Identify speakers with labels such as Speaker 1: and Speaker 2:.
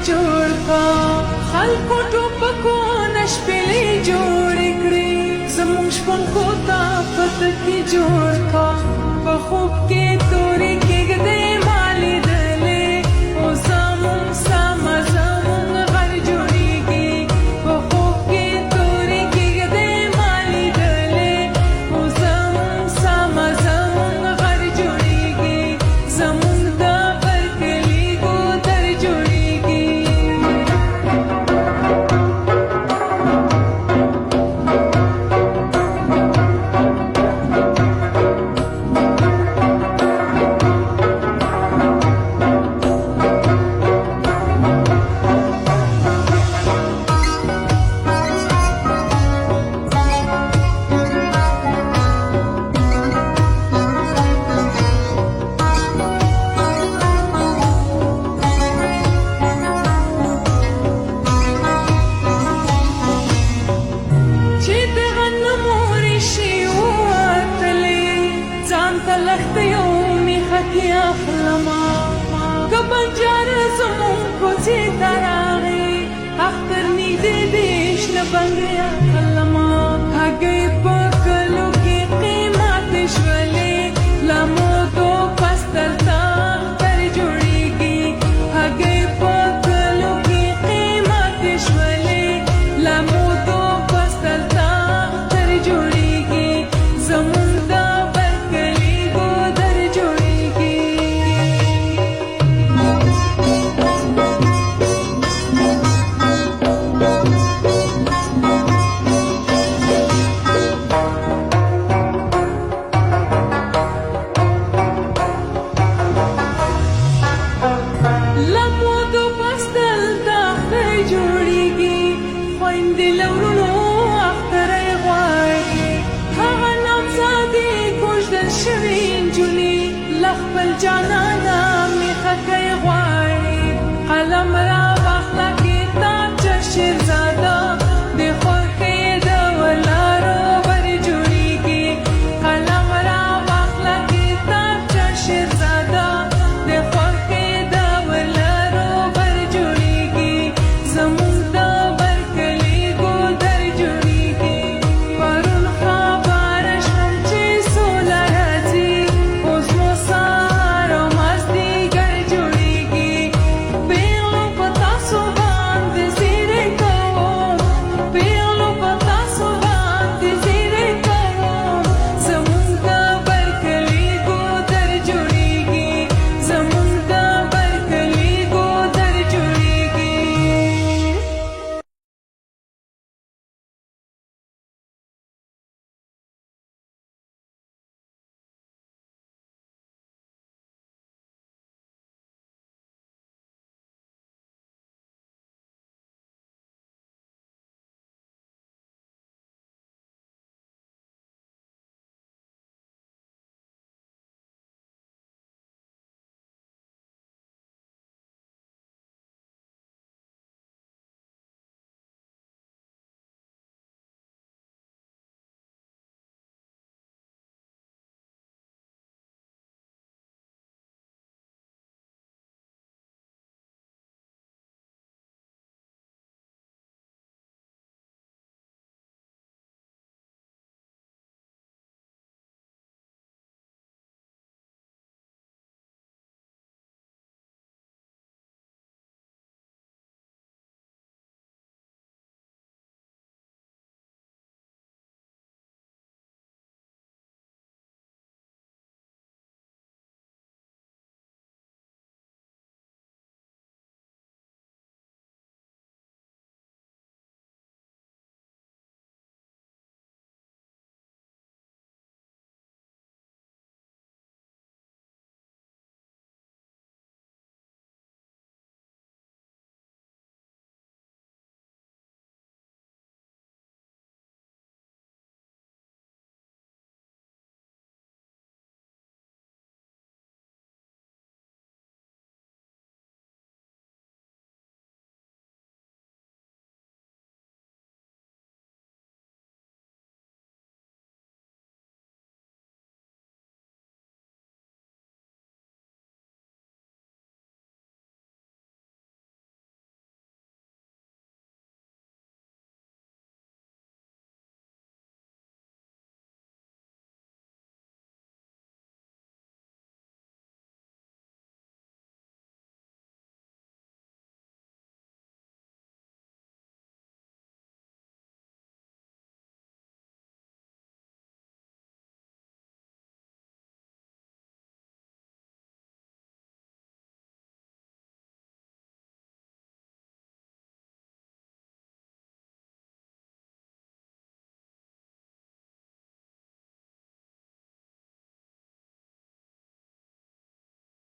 Speaker 1: جوړ کا خلکو ټوپکونه شپېلې جوړې کړې زموږ شپون کو تا پته کې جوړ کا په خوب کې تورې کېږدې ما لیدلې او زموږ سمه زموږ غر جوړېږي په خوب کې تورې کېږدې ما لیدلې او زموږ سمه زموږ غر جوړېږي زموږ د غر کلي ګودر جوړېږي کبنجار زمون کوڅې ته راغی اختر نږدې دی شنه بنګړۍ اخلمه هګۍ په کلو کې قیمتې شولې له مودو پس دلته اختر جوړېږي هګۍ په کلو کې قیمتې شولې له مودو پس دلته اختر جوړېږي زمون د بر کلي ګودر جوړېږي لمودو پس دلته اختر جوړېږي خویندې له وروڼو اختری غواړي هغه نامزادې کوژدن شوې نجونې له خپل جانانه میخکۍ غواړي قلم را